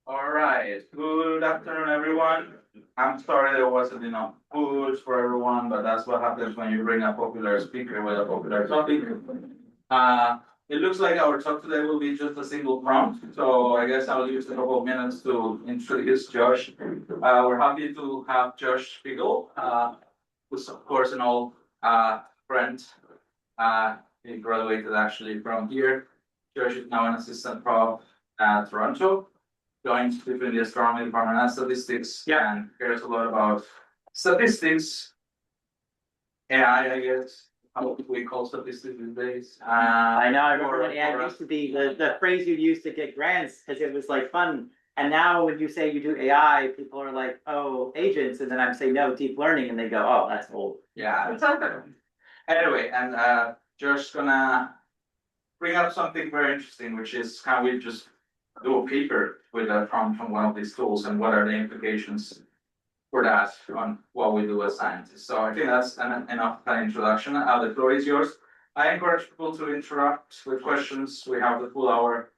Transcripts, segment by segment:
All right. Good afternoon, everyone. I'm sorry there wasn't enough food for everyone, but that's what happens when you bring a popular speaker with a popular topic. It looks like our talk today will be just a single prompt, so I guess I'll use a couple of minutes to introduce Josh. We're happy to have Josh Speagle, who's of course an old friend. He graduated actually from here. Josh is now an assistant prof at Toronto, joins between the astronomy department and statistics, and cares a lot about statistics, AI, I guess. How we call statistics these days. I know. I remember when AI used to be the phrase you used to get grants because it was like fun. And now when you say you do AI, people are like, "Oh, agents," and then I'm saying no, deep learning, and they go, "Oh, that's old." Yeah. Anyway, and Josh's gonna bring up something very interesting, which is how we just do a paper with a prompt from one of these tools and what are the implications for that on what we do as scientists. So I think that's enough kind of introduction. The floor is yours. I encourage people to interrupt with questions. We have the full hour.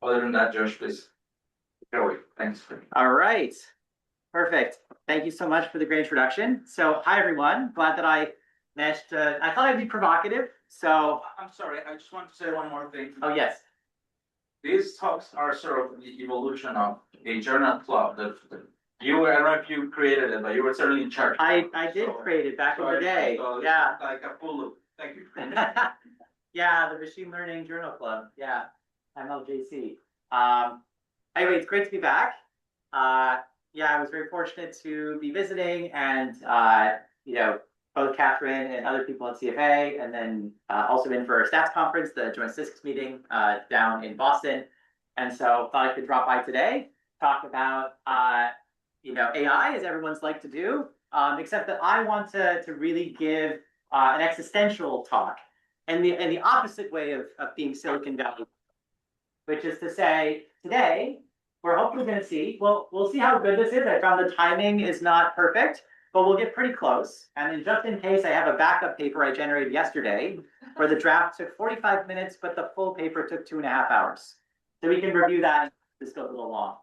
Other than that, Josh, please go away. Thanks. All right. Perfect. Thank you so much for the great introduction. So hi, everyone. Glad that I managed to, I thought I'd be provocative. So I'm sorry. I just want to say one more thing. Oh, yes. These talks are sort of the evolution of a journal club that you were, I don't know if you created it, but you were certainly in charge. I did create it back in the day. Yeah. Like a full loop. Thank you. Yeah, the Machine Learning Journal Club. Yeah, MLJC. Anyway, it's great to be back. Yeah, I was very fortunate to be visiting and, both Catherine and other people at CFA, and then also in for a stats conference, the Joint Statistics meeting down in Boston. And so thought I could drop by today, talk about, AI, as everyone's like to do, except that I want to really give an existential talk and the opposite way of being Silicon Valley, which is to say, today, we're hopefully going to see, well, we'll see how good this is. I found the timing is not perfect, but we'll get pretty close. And then just in case, I have a backup paper I generated yesterday where the draft took 45 minutes, but the full paper took 2.5 hours. So we can review that. This goes a little long.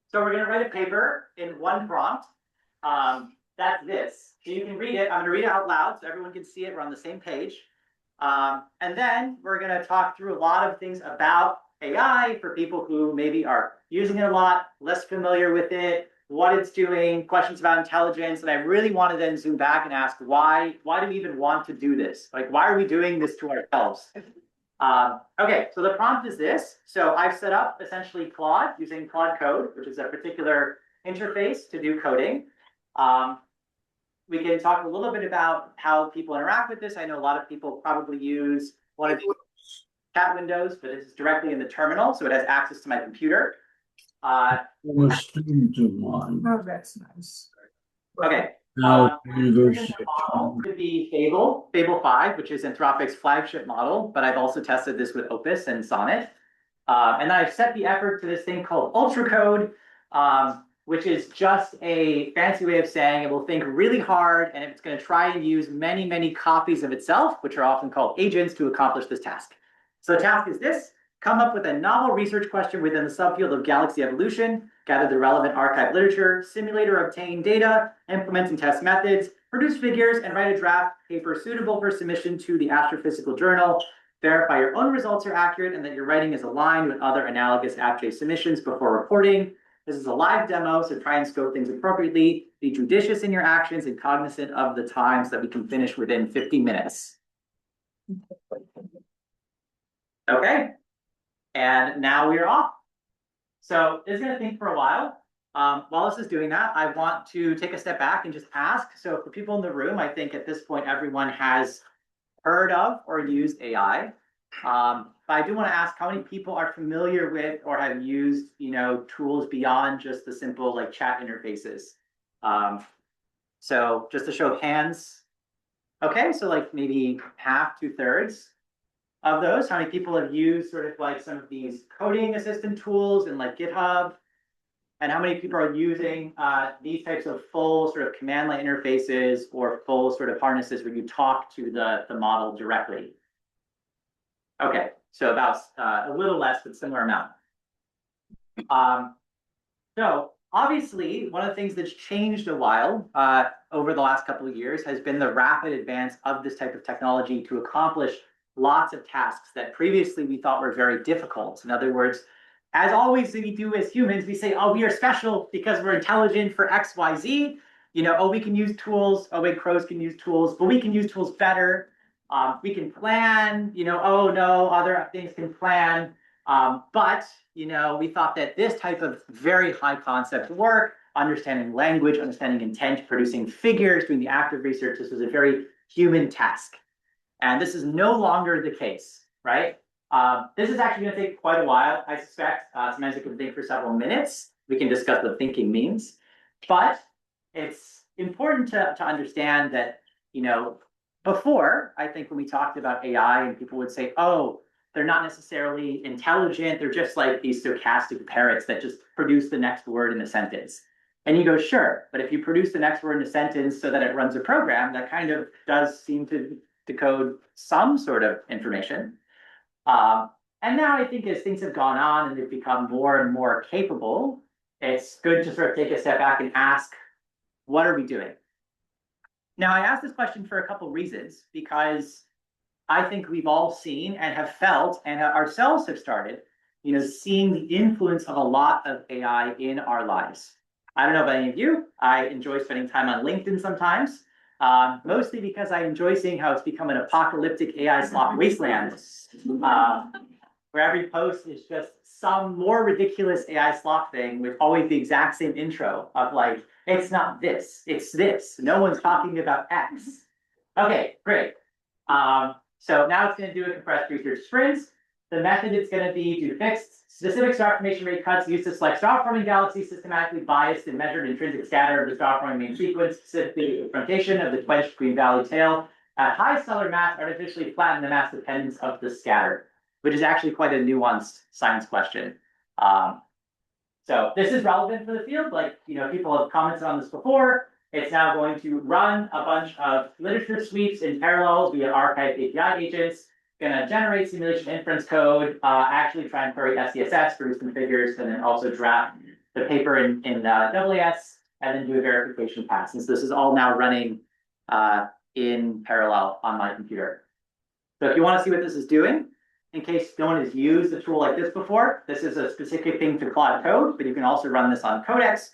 So we're going to write a paper in one prompt. That's this. So you can read it. I'm going to read it out loud so everyone can see it. We're on the same page. And then we're going to talk through a lot of things about AI for people who maybe are using it a lot, less familiar with it, what it's doing, questions about intelligence. And I really want to then zoom back and ask, why do we even want to do this? Like, why are we doing this to ourselves? Okay, so the prompt is this. So I've set up essentially Claude using Claude Code, which is a particular interface to do coding. We can talk a little bit about how people interact with this. I know a lot of people probably use one of these chat windows, but this is directly in the terminal, so it has access to my computer. A student of mine. Oh, that's nice. Okay. Could be Fable 5, which is Anthropic's flagship model, but I've also tested this with Opus and Sonnet. And then I've set the effort to this thing called UltraCode, which is just a fancy way of saying it will think really hard and it's going to try and use many, many copies of itself, which are often called agents, to accomplish this task. So the task is this: come up with a novel research question within the subfield of galaxy evolution, gather the relevant archive literature, simulate or obtain data, implement and test methods, produce figures, and write a draft paper suitable for submission to the Astrophysical Journal. Verify your own results are accurate and that your writing is aligned with other analogous APJ submissions before reporting. This is a live demo, so try and scope things appropriately. Be judicious in your actions and cognizant of the time so that we can finish within 50 minutes. Okay, and now we're off. So this is going to think for a while. While this is doing that, I want to take a step back and just ask. So for people in the room, I think at this point, everyone has heard of or used AI. But I do want to ask how many people are familiar with or have used, tools beyond just the simple like chat interfaces. So just a show of hands. Okay, so like maybe half, 2/3 of those. How many people have used sort of like some of these coding assistant tools in like GitHub? And how many people are using these types of full sort of command line interfaces or full sort of harnesses where you talk to the model directly? Okay, so about a little less, but similar amount. So obviously, one of the things that's changed a while over the last couple of years has been the rapid advance of this type of technology to accomplish lots of tasks that previously we thought were very difficult. In other words, as always we do as humans, we say, oh, we are special because we're intelligent for X, Y, Z. Oh, we can use tools. Oh, wait, crows can use tools, but we can use tools better. We can plan. Oh no, other things can plan. But we thought that this type of very high concept work, understanding language, understanding intent, producing figures, doing the active research, this was a very human task. And this is no longer the case, right? This is actually going to take quite a while, I suspect. Sometimes it can think for several minutes. We can discuss what thinking means. But it's important to understand that, before, I think when we talked about AI and people would say, oh, they're not necessarily intelligent. They're just like these stochastic parrots that just produce the next word in a sentence. And you go, sure, but if you produce the next word in a sentence so that it runs a program, that kind of does seem to decode some sort of information. And now I think as things have gone on and they've become more and more capable, it's good to sort of take a step back and ask, what are we doing? Now, I ask this question for a couple of reasons, because I think we've all seen and have felt and ourselves have started, seeing the influence of a lot of AI in our lives. I don't know about any of you. I enjoy spending time on LinkedIn sometimes, mostly because I enjoy seeing how it's become an apocalyptic AI slop wasteland, where every post is just some more ridiculous AI slop thing with always the exact same intro of like, it's not this, it's this. No one's talking about X. Okay, great. So now it's going to do a compressed research sprints. The method it's going to be do fixed specific star formation rate cuts used to select star forming galaxies systematically biased and measured intrinsic scatter of the star forming main sequence, specifically confrontation of the quenched green valley tail at high stellar mass artificially flatten the mass dependence of the scatter, which is actually quite a nuanced science question. So this is relevant for the field. Like, people have commented on this before. It's now going to run a bunch of literature sweeps in parallel via archive API agents, going to generate simulation inference code, actually try and query SCSS, produce some figures, and then also draft the paper in AAS, and then do a verification pass. And so this is all now running in parallel on my computer. So if you want to see what this is doing, in case no one has used a tool like this before, this is a specific thing to Claude Code, but you can also run this on Codex.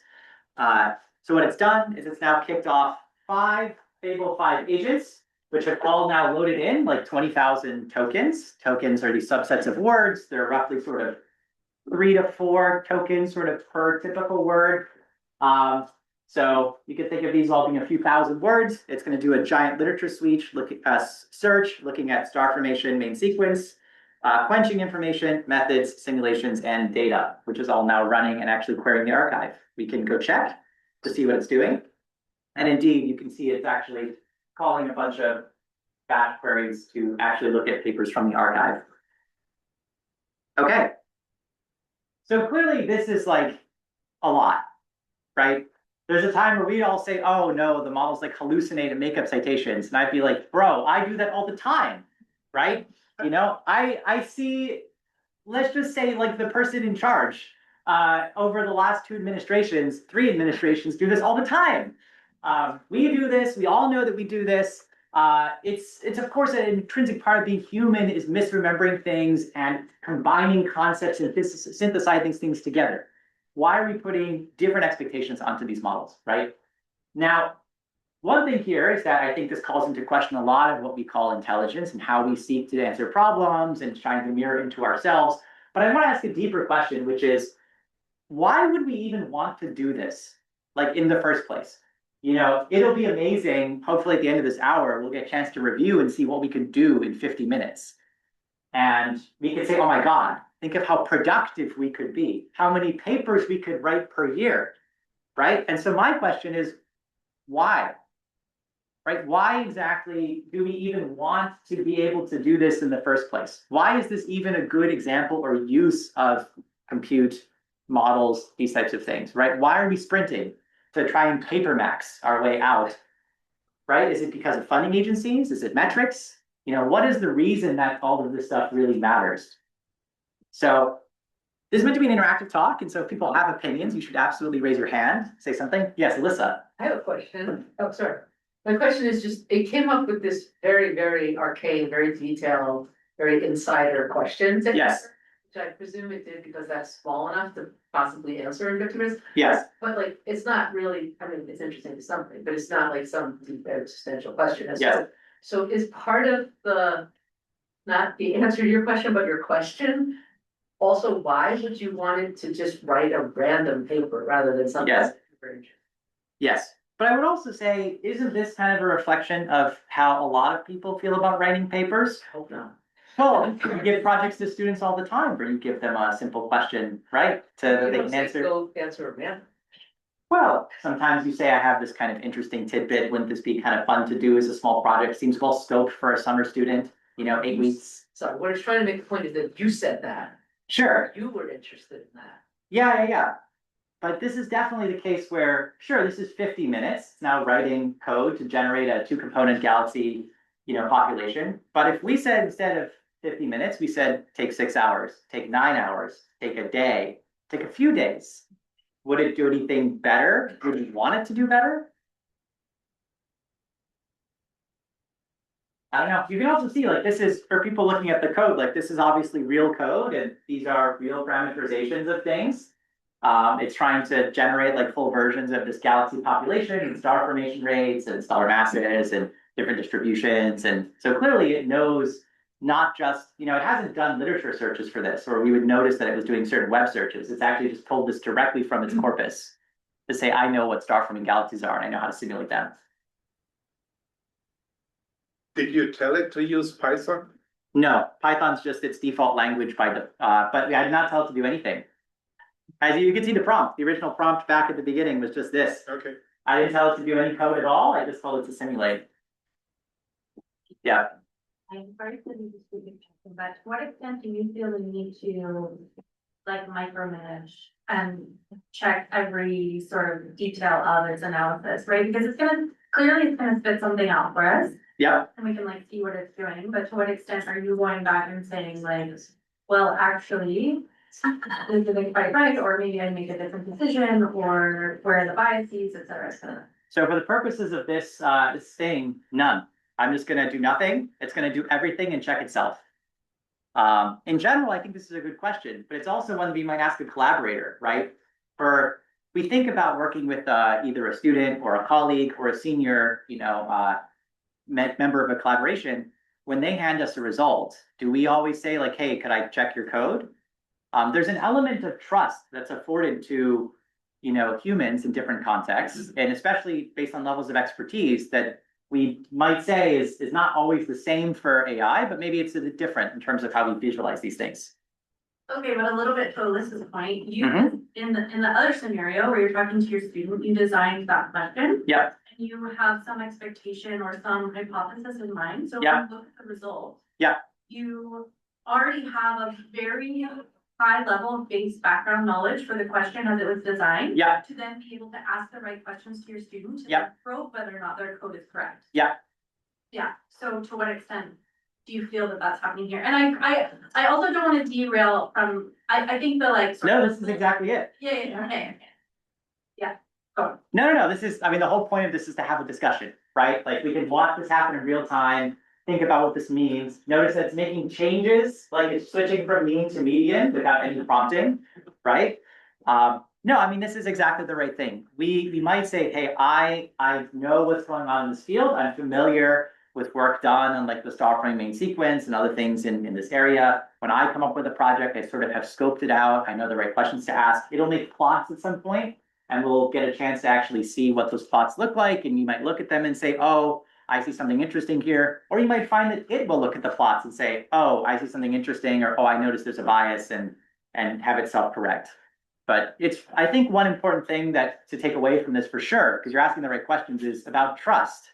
So what it's done is it's now kicked off 5 Fable 5 agents, which have all now loaded in like 20,000 tokens. Tokens are these subsets of words. They're roughly sort of 3 to 4 tokens sort of per typical word. So you can think of these all being a few thousand words. It's going to do a giant literature search, looking at star formation main sequence, quenching information, methods, simulations, and data, which is all now running and actually querying the archive. We can go check to see what it's doing. And indeed, you can see it's actually calling a bunch of batch queries to actually look at papers from the archive. Okay. So clearly this is like a lot, right? There's a time where we'd all say, oh no, the models like hallucinate and make up citations. And I'd be like, bro, I do that all the time, right? I see, let's just say like the person in charge over the last 3 administrations do this all the time. We do this, we all know that we do this. It's of course an intrinsic part of being human is misremembering things and combining concepts and synthesizing things together. Why are we putting different expectations onto these models, right? Now, one thing here is that I think this calls into question a lot of what we call intelligence and how we seek to answer problems and trying to mirror into ourselves. But I want to ask a deeper question, which is, why would we even want to do this, like in the first place? It'll be amazing. Hopefully at the end of this hour, we'll get a chance to review and see what we can do in 50 minutes. And we could say, oh my God, think of how productive we could be, how many papers we could write per year, right? And so my question is, why? Right? Why exactly do we even want to be able to do this in the first place? Why is this even a good example or use of compute models, these types of things, right? Why are we sprinting to try and paper max our way out, right? Is it because of funding agencies? Is it metrics? what is the reason that all of this stuff really matters? So this is meant to be an interactive talk, and so if people have opinions, you should absolutely raise your hand, say something. Yes, Alyssa. I have a question. Oh, sorry. My question is just, it came up with this very, very arcane, very detailed, very insider question. Yes. Which I presume it did because that's small enough to possibly answer in 50 minutes. Yes. But like, it's not really, I mean, it's interesting to something, but it's not like some deep existential question. Yes. So is part of the, not the answer to your question, but your question, also why would you want it to just write a random paper rather than something? Yes. Yes. But I would also say, isn't this kind of a reflection of how a lot of people feel about writing papers? I hope not. Well, you give projects to students all the time where you give them a simple question, right? That they can answer. Go answer a man. Well, sometimes you say, I have this kind of interesting tidbit. Wouldn't this be kind of fun to do as a small project? Seems well scoped for a summer student, 8 weeks. Sorry, what I was trying to make the point is that you said that. Sure. You were interested in that. Yeah. But this is definitely the case where, sure, this is 50 minutes. It's now writing code to generate a 2-component galaxy, population. But if we said instead of 50 minutes, we said take 6 hours, take 9 hours, take a day, take a few days. Would it do anything better? Would we want it to do better? I don't know. You can also see, like, this is, for people looking at the code, like, this is obviously real code, and these are real parameterizations of things. It's trying to generate, like, full versions of this galaxy population and star formation rates and stellar masses and different distributions. And so clearly it knows not just, it hasn't done literature searches for this, or we would notice that it was doing certain web searches. It's actually just pulled this directly from its corpus to say, I know what star forming galaxies are, and I know how to simulate them. Did you tell it to use Python? No, Python's just its default language but I did not tell it to do anything. As you can see the prompt, the original prompt back at the beginning was just this. Okay. I didn't tell it to do any code at all. I just told it to simulate. Yeah. I'm sorry to be speaking, but to what extent do you feel the need to like micromanage and check every sort of detail of its analysis, right? Because it's gonna spit something out for us. Yeah. And we can like see what it's doing, but to what extent are you going back and saying like, well, actually, this isn't quite right, or maybe I make a different decision, or where are the biases, et cetera. So for the purposes of this thing, none. I'm just gonna do nothing. It's gonna do everything and check itself. In general, I think this is a good question, but it's also one we might ask a collaborator, right? We think about working with either a student or a colleague or a senior, member of a collaboration. When they hand us a result, do we always say like, hey, could I check your code? There's an element of trust that's afforded to, humans in different contexts, and especially based on levels of expertise that we might say is not always the same for AI, but maybe it's a bit different in terms of how we visualize these things. Okay, but a little bit to Alyssa's point, you in the other scenario where you're talking to your student, you designed that question. Yeah. And you have some expectation or some hypothesis in mind. So Yeah. when you look at the result, Yeah. you already have a very high level of base background knowledge for the question as it was designed. Yeah. To then be able to ask the right questions to your student to Yeah. then probe whether or not their code is correct. Yeah. Yeah. So to what extent do you feel that that's happening here? And I also don't want to derail from, I think the like. No, this is exactly it. Yeah, okay. No. This is, the whole point of this is to have a discussion, right? Like we can watch this happen in real time, think about what this means. Notice that it's making changes, like it's switching from mean to median without any prompting, right? No, this is exactly the right thing. We might say, hey, I know what's going on in this field. I'm familiar with work done on like the star frame main sequence and other things in this area. When I come up with a project, I sort of have scoped it out. I know the right questions to ask. It'll make plots at some point, and we'll get a chance to actually see what those plots look like. And you might look at them and say, oh, I see something interesting here. Or you might find that it will look at the plots and say, oh, I see something interesting, or oh, I noticed there's a bias, and have it self-correct. But I think one important thing to take away from this for sure, because you're asking the right questions, is about trust,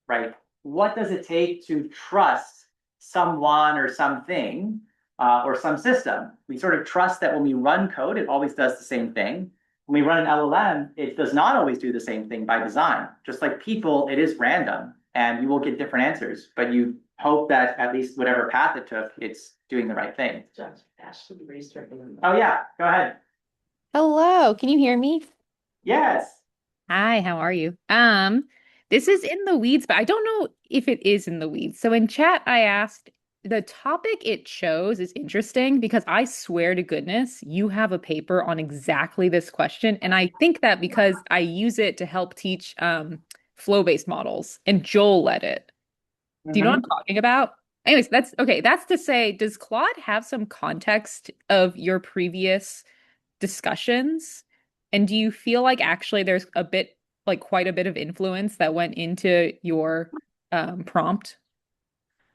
right? What does it take to trust someone or something or some system? We sort of trust that when we run code, it always does the same thing. When we run an LLM, it does not always do the same thing by design. Just like people, it is random, and you will get different answers, but you hope that at least whatever path it took, it's doing the right thing. Just Ashley raised her hand. Oh yeah, go ahead. Hello, can you hear me? Yes. Hi, how are you? This is in the weeds, but I don't know if it is in the weeds. So in chat, I asked the topic it chose is interesting because I swear to goodness, you have a paper on exactly this question. And I think that because I use it to help teach flow-based models, and Joel led it. Do you know what I'm talking about? Anyways, that's okay. That's to say, does Claude have some context of your previous discussions? And do you feel like actually there's a bit, like quite a bit of influence that went into your prompt?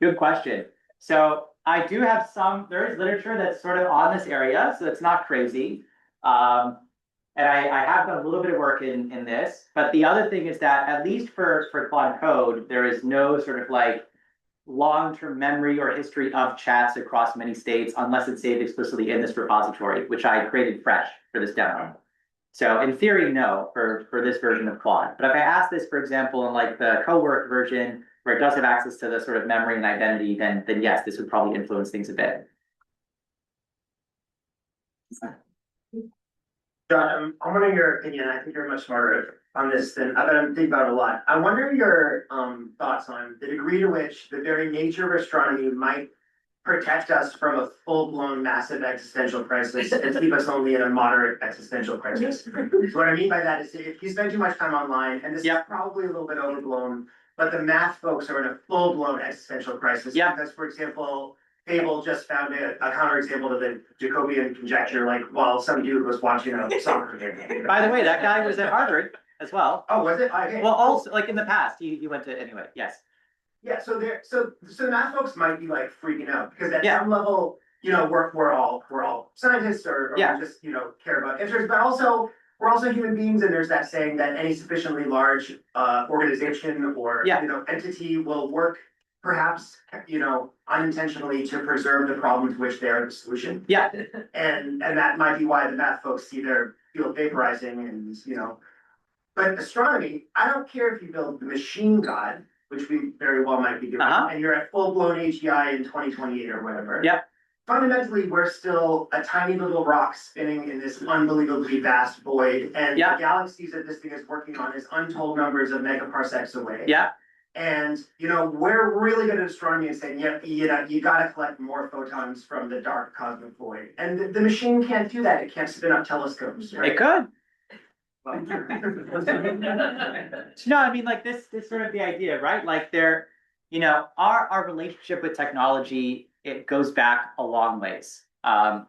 Good question. So I do have there is literature that's sort of on this area, so it's not crazy. And I have done a little bit of work in this, but the other thing is that at least for Claude Code, there is no sort of like long-term memory or history of chats across many states unless it's saved explicitly in this repository, which I created fresh for this demo. So in theory, no, for this version of Claude. But if I ask this, for example, in like the co-work version, where it does have access to the sort of memory and identity, then yes, this would probably influence things a bit. John, I'm wondering your opinion. I think you're much smarter on this than I've been thinking about it a lot. I wonder your thoughts on the degree to which the very nature of astronomy might protect us from a full-blown massive existential crisis and keep us only in a moderate existential crisis. So what I mean by that is if you spend too much time online, and this is probably a little bit overblown, but the math folks are in a full-blown existential crisis. Because, for example, Fable just found a counterexample to the Jacobian conjecture, like while some dude was watching a soccer game. By the way, that guy was at Harvard as well. Oh, was it? Okay. Well, also like in the past, he went to anyway. Yes. Yeah. So math folks might be like freaking out because at some level, you know, we're all scientists or we just care about answers, but also we're also human beings, and there's that saying that any sufficiently large organization or entity will work perhaps unintentionally to preserve the problem to which they are the solution. Yeah. And that might be why the math folks see their field vaporizing and but astronomy, I don't care if you build the machine god, which we very well might be doing, and you're at full-blown AGI in 2028 or whatever. Yeah. Fundamentally, we're still a tiny little rock spinning in this unbelievably vast void, and the galaxies that this thing is working on is untold numbers of megaparsecs away. Yeah. And we're really good at astronomy and saying, you gotta collect more photons from the dark cosmic void. And the machine can't do that. It can't spin up telescopes, right? It could. No, I mean, like this sort of the idea, right? Like our relationship with technology, it goes back a long ways. Part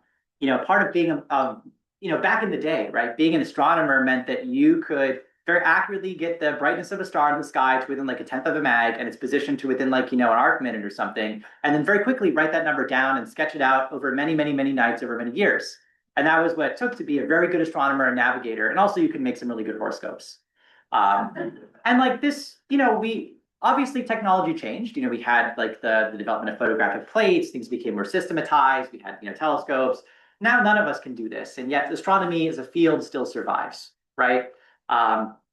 of being back in the day, right? Being an astronomer meant that you could very accurately get the brightness of a star in the sky to within like 1/10 of a mag and its position to within like, an arc minute or something. And then very quickly write that number down and sketch it out over many, many, many nights over many years. And that was what it took to be a very good astronomer and navigator. And also you can make some really good horoscopes. And like this, we obviously technology changed. We had like the development of photographic plates, things became more systematized. We had, telescopes. Now none of us can do this. And yet astronomy as a field still survives, right?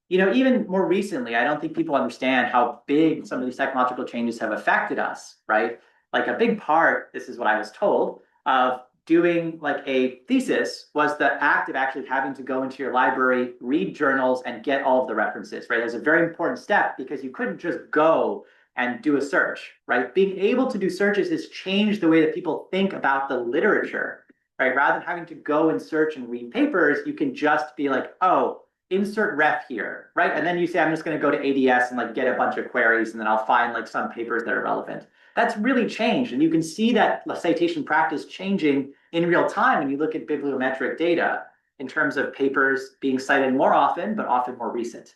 Even more recently, I don't think people understand how big some of these technological changes have affected us, right? Like a big part, this is what I was told, of doing like a thesis was the act of actually having to go into your library, read journals, and get all of the references, right? That's a very important step because you couldn't just go and do a search, right? Being able to do searches has changed the way that people think about the literature, right? Rather than having to go and search and read papers, you can just be like, oh, insert ref here, right? And then you say, I'm just going to go to ADS and like get a bunch of queries, and then I'll find like some papers that are relevant. That's really changed. And you can see that citation practice changing in real time when you look at bibliometric data in terms of papers being cited more often, but often more recent.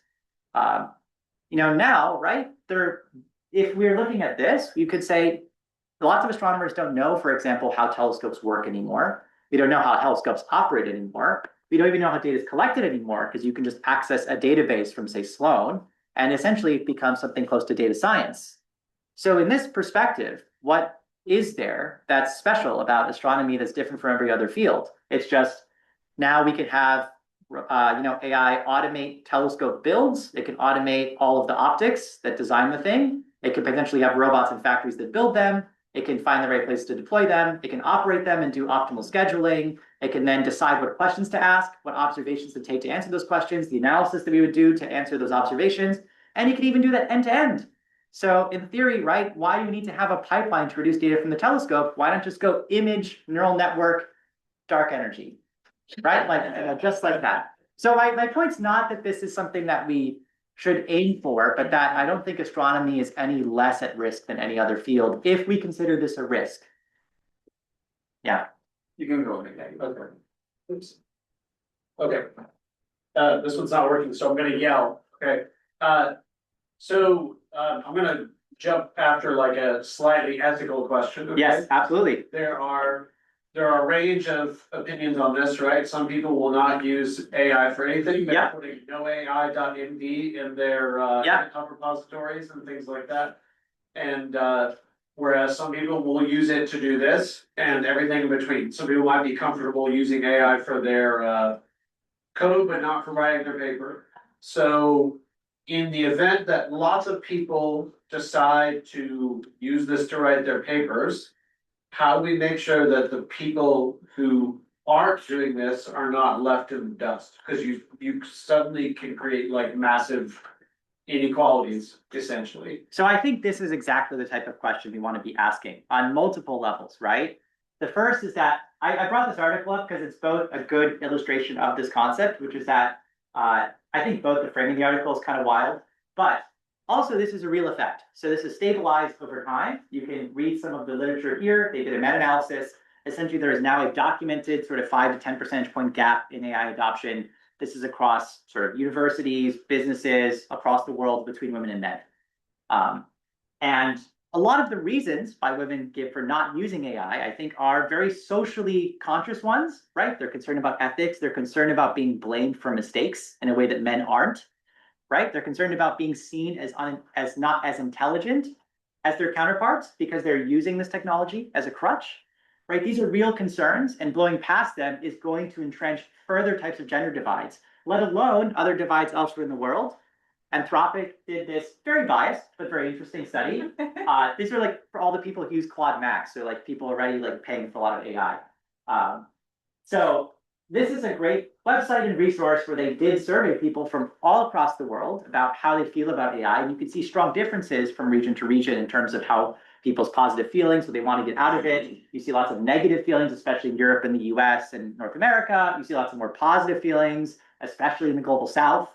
Now, right, if we're looking at this, you could say lots of astronomers don't know, for example, how telescopes work anymore. We don't know how telescopes operate anymore. We don't even know how data is collected anymore because you can just access a database from, say, Sloan, and essentially it becomes something close to data science. So in this perspective, what is there that's special about astronomy that's different from every other field? It's just now we can have AI automate telescope builds. It can automate all of the optics that design the thing. It can potentially have robots in factories that build them. It can find the right place to deploy them. It can operate them and do optimal scheduling. It can then decide what questions to ask, what observations to take to answer those questions, the analysis that we would do to answer those observations. And you can even do that end to end. So in theory, right, why do we need to have a pipeline to produce data from the telescope? Why not just go image, neural network, dark energy, right? Like just like that. So my point's not that this is something that we should aim for, but that I don't think astronomy is any less at risk than any other field if we consider this a risk. Yeah. You can go again. Okay. Oops. Okay. This one's not working, so I'm gonna yell, okay? I'm gonna jump after like a slightly ethical question, okay? Yes, absolutely. There are a range of opinions on this, right? Some people will not use AI for anything. They're Yeah. putting noai.md in their Yeah. GitHub repositories and things like that. And whereas some people will use it to do this and everything in between. Some people might be comfortable using AI for their code, but not for writing their paper. So in the event that lots of people decide to use this to write their papers, how do we make sure that the people who aren't doing this are not left in the dust? Because you suddenly can create like massive inequalities, essentially. So I think this is exactly the type of question we want to be asking on multiple levels, right? The first is that I brought this article up because it's both a good illustration of this concept, which is that I think both the framing of the article is kind of wild, but also this is a real effect. So this is stabilized over time. You can read some of the literature here. They did a meta-analysis. Essentially, there is now a documented sort of 5 to 10 percentage point gap in AI adoption. This is across sort of universities, businesses, across the world between women and men. And a lot of the reasons why women give for not using AI, I think, are very socially conscious ones, right? They're concerned about ethics. They're concerned about being blamed for mistakes in a way that men aren't, right? They're concerned about being seen as not as intelligent as their counterparts because they're using this technology as a crutch, right? These are real concerns, and blowing past them is going to entrench further types of gender divides, let alone other divides elsewhere in the world. Anthropic did this very biased but very interesting study. These are like for all the people who use Claude Max, so like people already like paying for a lot of AI. So this is a great website and resource where they did survey people from all across the world about how they feel about AI, and you can see strong differences from region to region in terms of how people's positive feelings, what they want to get out of it. You see lots of negative feelings, especially in Europe and the US and North America. You see lots of more positive feelings, especially in the global South.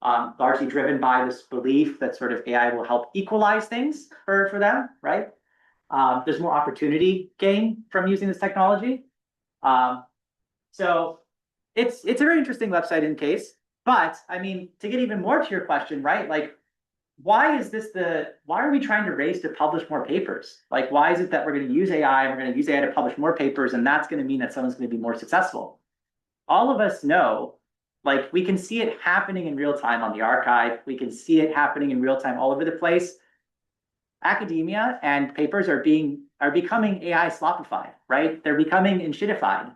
Largely driven by this belief that sort of AI will help equalize things for them, right? There's more opportunity gain from using this technology. So it's a very interesting website in case, but I mean, to get even more to your question, right? Like, why are we trying to race to publish more papers? Like, why is it that we're going to use AI and we're going to use AI to publish more papers, and that's going to mean that someone's going to be more successful? All of us know, like, we can see it happening in real time on the archive. We can see it happening in real time all over the place. Academia and papers are becoming AI slopified, right? They're becoming enshittified.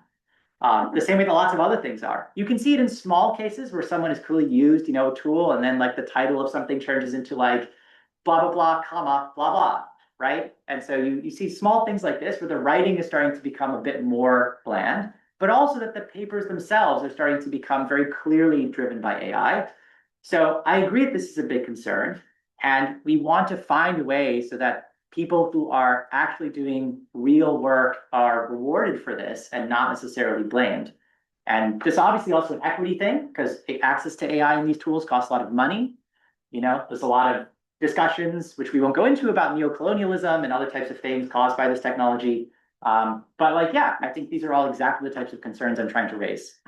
The same way that lots of other things are. You can see it in small cases where someone has clearly used, a tool, and then like the title of something turns into like blah, blah, blah, comma, blah, blah, right? And so you see small things like this where the writing is starting to become a bit more bland, but also that the papers themselves are starting to become very clearly driven by AI. So I agree that this is a big concern, and we want to find a way so that people who are actually doing real work are rewarded for this and not necessarily blamed. And this obviously also an equity thing, because access to AI in these tools costs a lot of money. There's a lot of discussions, which we won't go into, about neocolonialism and other types of things caused by this technology. But like, yeah, I think these are all exactly the types of concerns I'm trying to raise.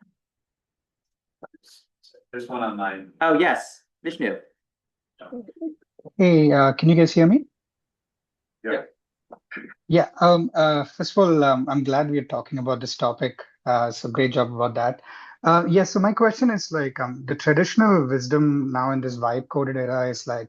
There's one online. Oh, yes, Vishnu. Hey, can you guys hear me? Yeah. Yeah. First of all, I'm glad we are talking about this topic. So great job about that. Yeah. So my question is like, the traditional wisdom now in this vibe coded era is like,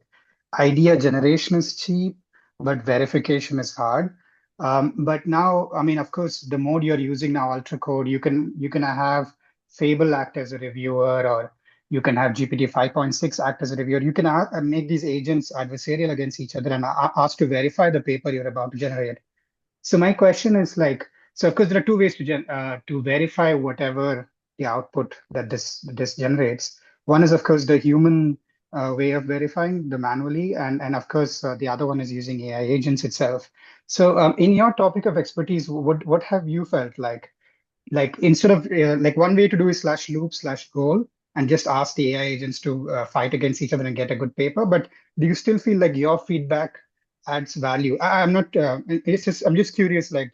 idea generation is cheap, but verification is hard. But now, I mean, of course, the mode you're using now, ultra code, you can have Fable act as a reviewer, or You can have GPT 5.6 act as a reviewer. You can make these agents adversarial against each other and ask to verify the paper you're about to generate. So my question is like, so of course there are two ways to verify whatever the output that this generates. One is of course the human way of verifying the manually, and of course the other one is using AI agents itself. So in your topic of expertise, what have you felt like instead of like one way to do is slash loop slash goal and just ask the AI agents to fight against each other and get a good paper. But do you still feel like your feedback adds value? I'm not. It's just I'm just curious. Like,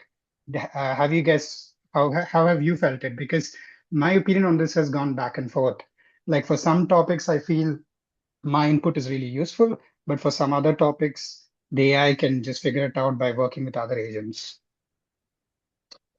have you guys how have you felt it? Because my opinion on this has gone back and forth. Like for some topics, I feel my input is really useful, but for some other topics, the AI can just figure it out by working with other agents.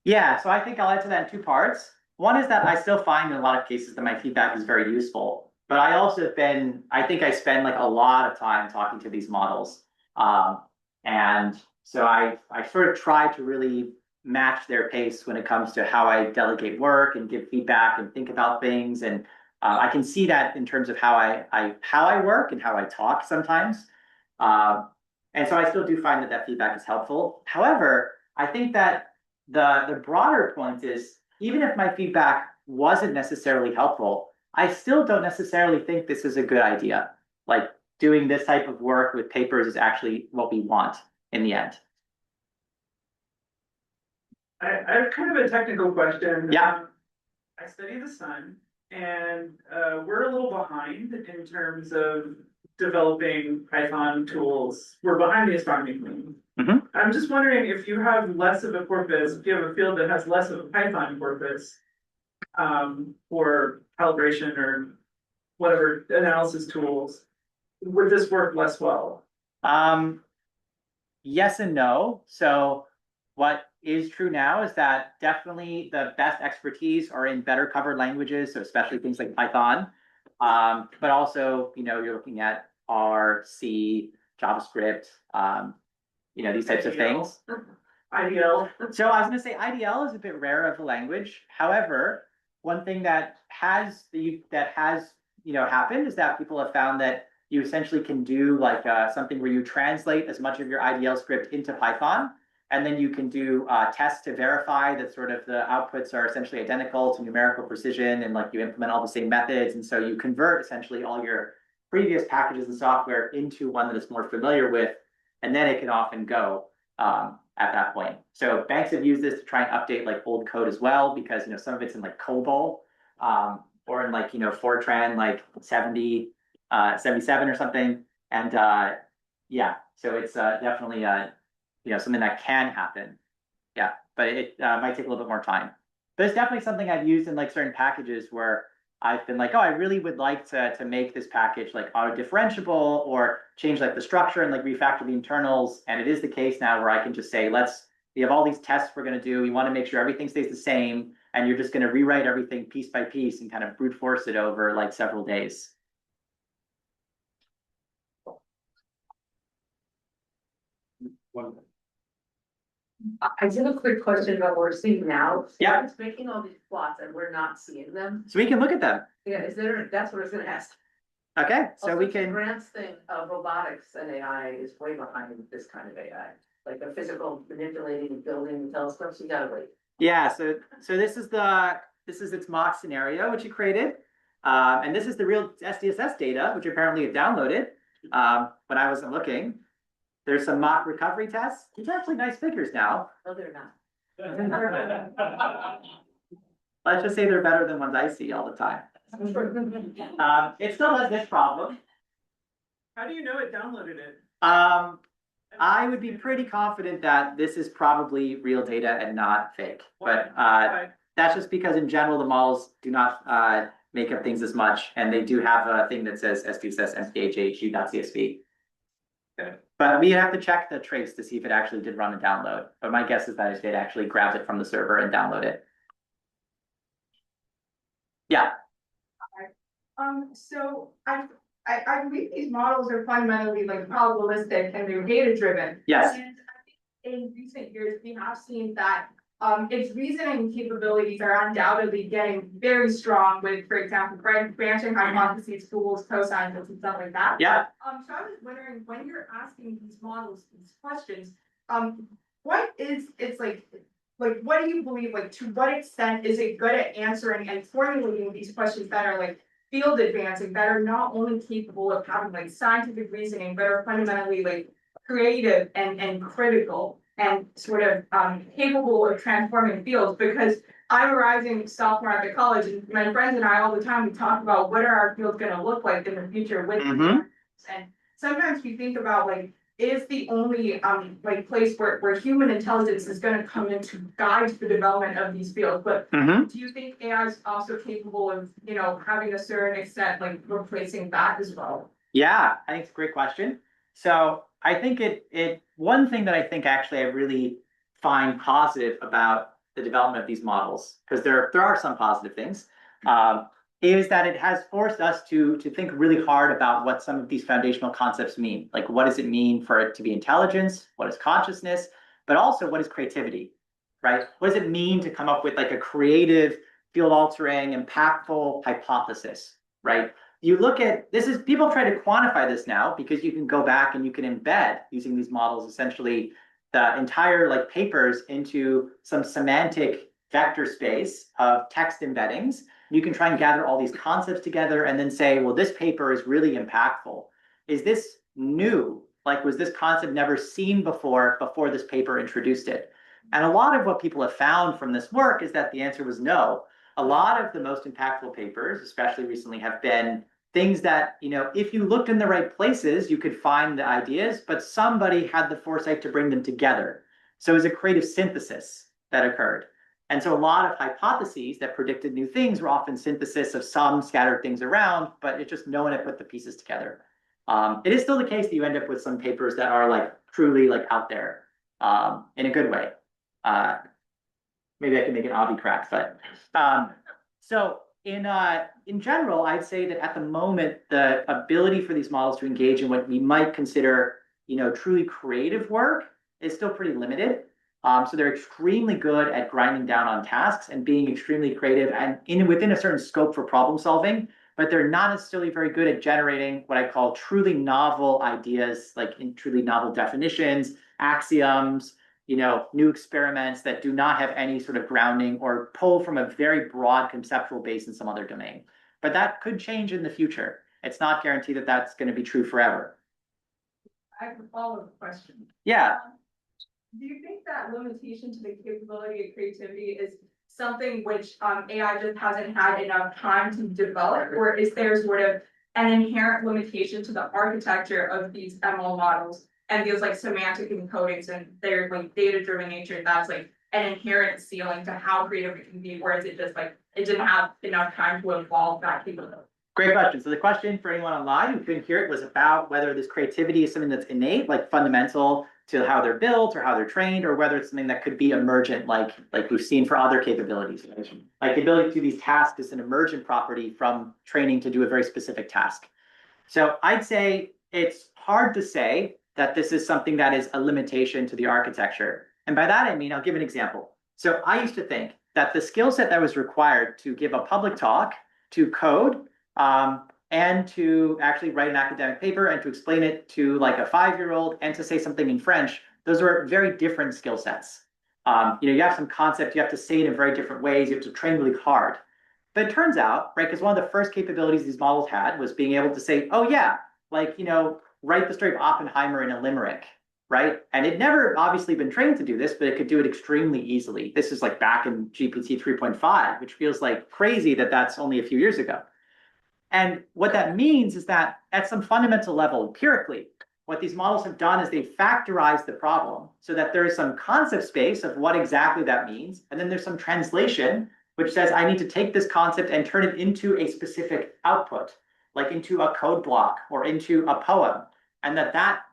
Yeah, so I think I'll answer that in two parts. One is that I still find in a lot of cases that my feedback is very useful, but I also have been, I think I spend like a lot of time talking to these models. And so I sort of try to really match their pace when it comes to how I delegate work and give feedback and think about things. And I can see that in terms of how I work and how I talk sometimes. And so I still do find that that feedback is helpful. However, I think that the broader point is even if my feedback wasn't necessarily helpful, I still don't necessarily think this is a good idea. Like doing this type of work with papers is actually what we want in the end. I have kind of a technical question. Yeah. I study the sun, and we're a little behind in terms of developing Python tools. We're behind the astronomy community. Mhm. I'm just wondering if you have less of a corpus, if you have a field that has less of a Python corpus for calibration or whatever analysis tools, would this work less well? Yes and no. So what is true now is that definitely the best expertise are in better covered languages, so especially things like Python. But also, you're looking at R, C, JavaScript, these types of things. IDL. So I was going to say IDL is a bit rare of a language. However, one thing that has happened is that people have found that you essentially can do like something where you translate as much of your IDL script into Python, and then you can do tests to verify that sort of the outputs are essentially identical to numerical precision, and like you implement all the same methods, and so you convert essentially all your previous packages and software into one that it's more familiar with, and then it can often go at that point. So banks have used this to try and update like old code as well, because some of it's in like COBOL or in like Fortran like 70, 77 or something, and so it's definitely something that can happen. Yeah, but it might take a little bit more time. But it's definitely something I've used in like certain packages where I've been like, oh, I really would like to make this package like auto differentiable or change like the structure and like refactor the internals. And it is the case now where I can just say, we have all these tests we're going to do. We want to make sure everything stays the same. And you're just going to rewrite everything piece by piece and kind of brute force it over like several days. I just have a quick question about what we're seeing now. Yeah. It's making all these plots and we're not seeing them. So we can look at them. Yeah, that's what I was gonna ask. Okay, so Also, we the can. grants thing of robotics and AI is way behind this kind of AI. Like the physical manipulating and building the telescopes, you gotta wait. Yeah, so this is its mock scenario, which you created. And this is the real SDSS data, which apparently it downloaded when I wasn't looking. There's some mock recovery tests. These are actually nice figures now. No, they're not. Let's just say they're better than ones I see all the time. It still has this problem. How do you know it downloaded it? I would be pretty confident that this is probably real data and not fake. But that's just because in general, the models do not make up things as much. And they do have a thing that says SDSS mphu.csv. Okay. But we have to check the trace to see if it actually did run a download. But my guess is that it did actually grab it from the server and download it. Yeah. So I believe these models are fundamentally like probabilistic and they're data driven. Yes. And I think in recent years we have seen that its reasoning capabilities are undoubtedly getting very strong with, for example, branching hypotheses, tools, cosines, and stuff like that. Yeah. So I was wondering, when you're asking these models these questions, what is it's like what do you believe? Like, to what extent is it good at answering and formulating these questions that are like field advancing, that are not only capable of having like scientific reasoning, but are fundamentally like creative and critical and sort of capable of transforming fields? Because I'm a rising sophomore at the college, and my friends and I all the time we talk about what are our fields going to look like in the future with Mhm. and sometimes we think about like, is the only like place where human intelligence is going to come in to guide the development of these fields. But Mhm. do you think AI is also capable of, you know, having a certain extent like replacing that as well? Yeah, I think it's a great question. So I think one thing that I think actually I really find positive about the development of these models, because there are some positive things, is that it has forced us to think really hard about what some of these foundational concepts mean. Like, what does it mean for it to be intelligence? What is consciousness? But also, what is creativity, right? What does it mean to come up with like a creative, field-altering, impactful hypothesis, right? You look at this is people try to quantify this now because you can go back and you can embed using these models essentially the entire like papers into some semantic vector space of text embeddings. You can try and gather all these concepts together and then say, well, this paper is really impactful. Is this new? Like, was this concept never seen before this paper introduced it? And a lot of what people have found from this work is that the answer was no. A lot of the most impactful papers, especially recently, have been things that, you know, if you looked in the right places, you could find the ideas, but somebody had the foresight to bring them together. So it was a creative synthesis that occurred. And so a lot of hypotheses that predicted new things were often synthesis of some scattered things around, but it just no one had put the pieces together. It is still the case that you end up with some papers that are like truly like out there in a good way. Maybe I can make an obby crack, but so in general, I'd say that at the moment, the ability for these models to engage in what we might consider, you know, truly creative work is still pretty limited. So they're extremely good at grinding down on tasks and being extremely creative and within a certain scope for problem solving, but they're not necessarily very good at generating what I call truly novel ideas, like in truly novel definitions, axioms, you know, new experiments that do not have any sort of grounding or pull from a very broad conceptual base in some other domain. But that could change in the future. It's not guaranteed that that's going to be true forever. I have a follow-up question. Yeah. Do you think that limitation to the capability of creativity is something which AI just hasn't had enough time to develop, or is there sort of an inherent limitation to the architecture of these ML models and these like semantic encodings and their like data-driven nature? That's like an inherent ceiling to how creative it can be, or is it just like it didn't have enough time to evolve that capability? Great question. So the question for anyone online who couldn't hear it was about whether this creativity is something that's innate, like fundamental to how they're built or how they're trained, or whether it's something that could be emergent, like we've seen for other capabilities. Like the ability to do these tasks is an emergent property from training to do a very specific task. So I'd say it's hard to say that this is something that is a limitation to the architecture. And by that, I mean, I'll give an example. So I used to think that the skill set that was required to give a public talk, to code, and to actually write an academic paper and to explain it to like a 5-year-old and to say something in French, those are very different skill sets. You have some concept, you have to say it in very different ways, you have to train really hard. But it turns out, right, because one of the first capabilities these models had was being able to say, oh yeah, like, write the story of Oppenheimer in a limerick, right? And it never obviously been trained to do this, but it could do it extremely easily. This is like back in GPT 3.5, which feels like crazy that that's only a few years ago. And what that means is that at some fundamental level, empirically, what these models have done is they've factorized the problem so that there is some concept space of what exactly that means. And then there's some translation, which says, I need to take this concept and turn it into a specific output, like into a code block or into a poem. And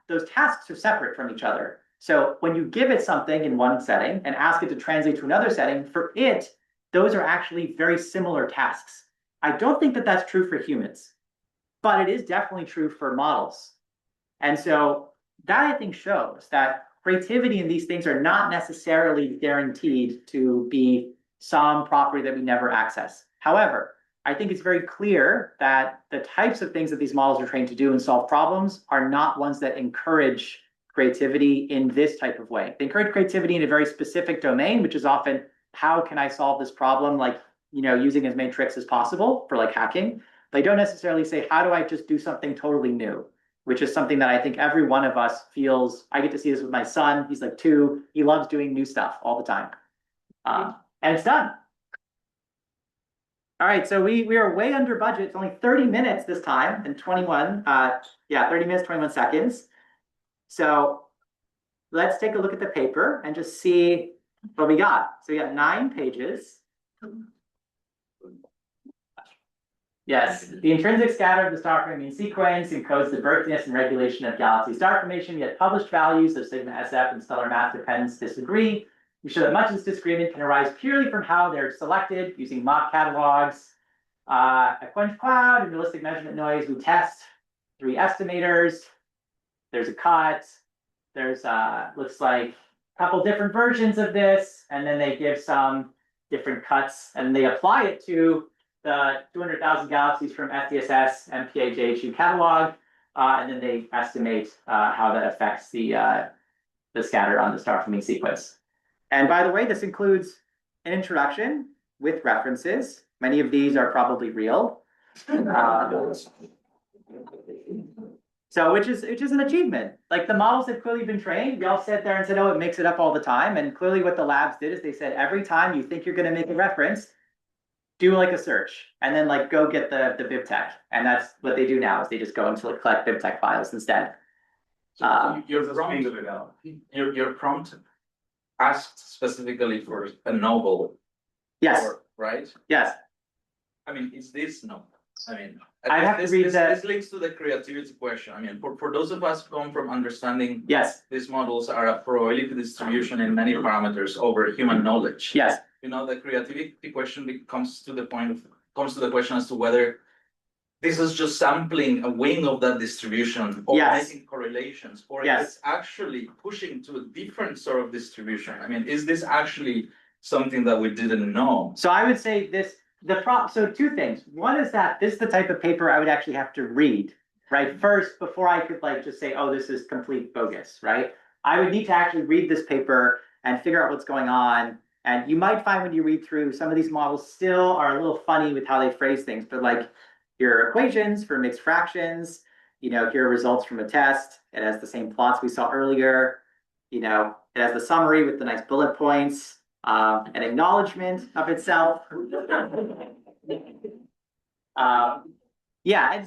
those tasks are separate from each other. So when you give it something in one setting and ask it to translate to another setting, for it, those are actually very similar tasks. I don't think that that's true for humans, but it is definitely true for models. And so that, I think, shows that creativity and these things are not necessarily guaranteed to be some property that we never access. However, I think it's very clear that the types of things that these models are trained to do and solve problems are not ones that encourage creativity in this type of way. They encourage creativity in a very specific domain, which is often, how can I solve this problem? Like, using as many tricks as possible for like hacking. They don't necessarily say, how do I just do something totally new? Which is something that I think every one of us feels. I get to see this with my son. He's like 2. He loves doing new stuff all the time. And it's done. All right, so we are way under budget. It's only 30 minutes this time and 21, 30 minutes, 21 seconds. So let's take a look at the paper and just see what we got. So we got 9 pages. Yes, the intrinsic scatter of the star forming sequence encodes the birthiness and regulation of galaxy star formation, yet published values of sigma SF and stellar mass dependence disagree. We show that much of this disagreement can arise purely from how they're selected using mock catalogs. A quench cloud and realistic measurement noise, we test 3 estimators. There's a cut. There's looks like a couple different versions of this, and then they give some different cuts, and they apply it to the 200,000 galaxies from SDSS MPA JHU catalog, and then they estimate how that affects the scatter on the star forming sequence. And by the way, this includes an introduction with references. Many of these are probably real. So which is an achievement. Like, the models have clearly been trained. We all sat there and said, oh, it makes it up all the time. And clearly what the labs did is they said, every time you think you're going to make a reference, do like a search and then like go get the BibTeX. And that's what they do now, is they just go and collect BibTeX files instead. Your prompt asked specifically for a novel. Yes. Right? Yes. I mean, is this no? I mean, I have to read that. This links to the creativity question. I mean, for those of us who come from understanding, yes, these models are a probability distribution in many parameters over human knowledge. Yes. The creativity question comes to the question as to whether this is just sampling a wing of that distribution or making correlations, or if it's actually pushing to a different sort of distribution. I mean, is this actually something that we didn't know? So I would say this. So 2 things. One is that this is the type of paper I would actually have to read, right? First, before I could like just say, oh, this is complete bogus, right? I would need to actually read this paper and figure out what's going on. And you might find when you read through, some of these models still are a little funny with how they phrase things, but like, here are equations for mixed fractions, here are results from a test. It has the same plots we saw earlier. It has the summary with the nice bullet points. An acknowledgement of itself. In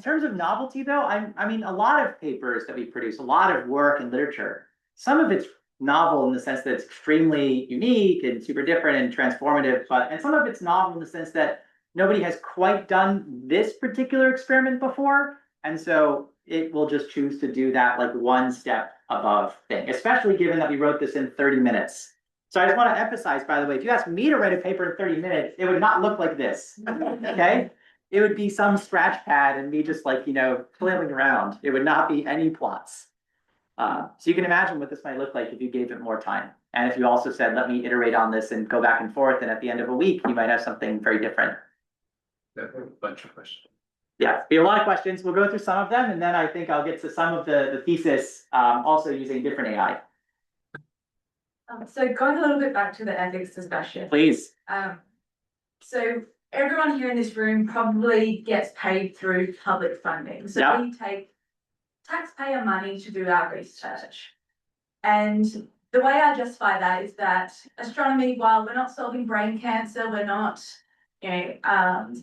terms of novelty, though, I mean, a lot of papers that we produce, a lot of work and literature, some of it's novel in the sense that it's extremely unique and super different and transformative, and some of it's novel in the sense that nobody has quite done this particular experiment before, and so it will just choose to do that like one step above thing, especially given that we wrote this in 30 minutes. So I just want to emphasize, by the way, if you asked me to write a paper in 30 minutes, it would not look like this, okay? It would be some scratch pad and me just like, flailing around. It would not be any plots. So you can imagine what this might look like if you gave it more time. And if you also said, let me iterate on this and go back and forth, and at the end of a week, you might have something very different. A bunch of questions. Yeah, be a lot of questions. We'll go through some of them, and then I think I'll get to some of the thesis, also using different AI. So going a little bit back to the ethics discussion. Please. So everyone here in this room probably gets paid through public funding. So we take taxpayer money to do our research. And the way I justify that is that astronomy, while we're not solving brain cancer, we're not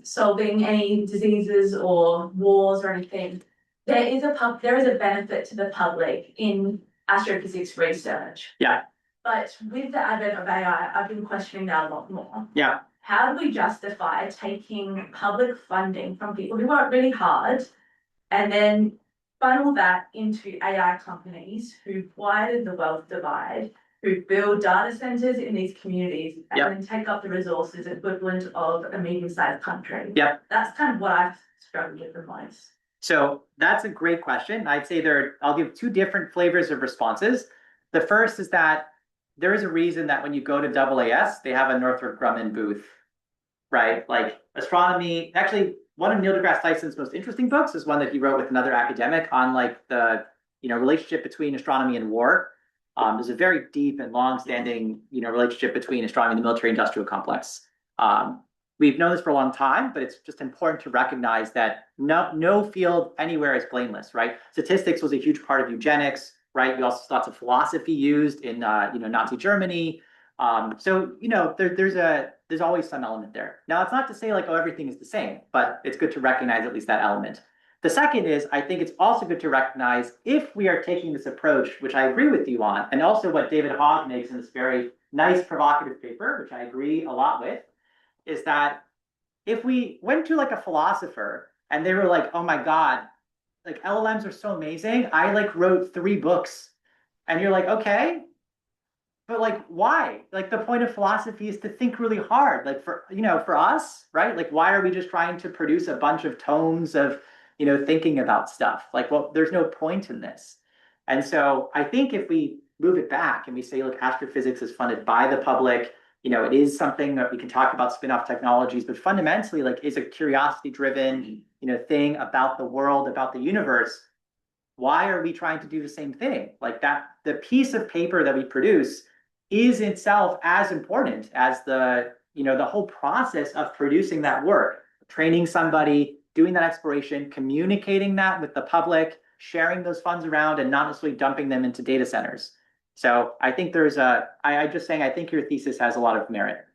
solving any diseases or wars or anything, there is a benefit to the public in astrophysics research. Yeah. But with the advent of AI, I've been questioning that a lot more. Yeah. How do we justify taking public funding from people who work really hard and then funnel that into AI companies who widen the wealth divide, who build data centers in these communities and then take up the resources equivalent of a medium-sized country? Yep. That's kind of what I've struggled with the most. So that's a great question. I'd say I'll give 2 different flavors of responses. The first is that there is a reason that when you go to AAS, they have a Northrop Grumman booth, right? Like astronomy, actually, one of Neil deGrasse Tyson's most interesting books is one that he wrote with another academic on like the relationship between astronomy and war. There's a very deep and long-standing relationship between astronomy and the military-industrial complex. We've known this for a long time, but it's just important to recognize that no field anywhere is blameless, right? Statistics was a huge part of eugenics, right? You also saw lots of philosophy used in Nazi Germany. So there's always some element there. Now it's not to say like, oh, everything is the same, but it's good to recognize at least that element. The second is, I think it's also good to recognize if we are taking this approach, which I agree with you on, and also what David Hogg makes in this very nice provocative paper, which I agree a lot with, is that if we went to like a philosopher and they were like, oh my God, like LLMs are so amazing, I like wrote 3 books, and you're like, okay, but like why? Like the point of philosophy is to think really hard. Like for us, right? Like why are we just trying to produce a bunch of tomes of thinking about stuff? Like, well, there's no point in this. And so I think if we move it back and we say, look, astrophysics is funded by the public, it is something that we can talk about spin-off technologies, but fundamentally like is a curiosity-driven, thing about the world, about the universe. Why are we trying to do the same thing? Like that, the piece of paper that we produce is itself as important as the whole process of producing that work, training somebody, doing that exploration, communicating that with the public, sharing those funds around, and not necessarily dumping them into data centers. So I think I'm just saying, I think your thesis has a lot of merit.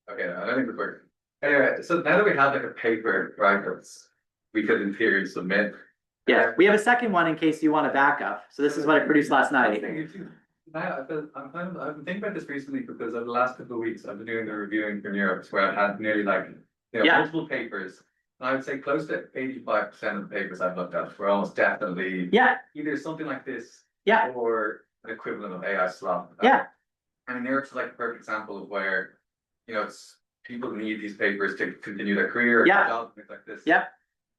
Okay, I don't think it works. Anyway, so now that we have like a paper, right, that's we could in theory submit. Yeah, we have a second one in case you want a backup. So this is what I produced last night. I've been thinking about this recently because over the last couple of weeks I've been doing the reviewing for Europe where I've had nearly like multiple papers. And I would say close to 85% of the papers I've looked at were almost definitely either something like this or an equivalent of AI slop. And in Europe's like a perfect example of where it's people need these papers to continue their career or jobs, things like this.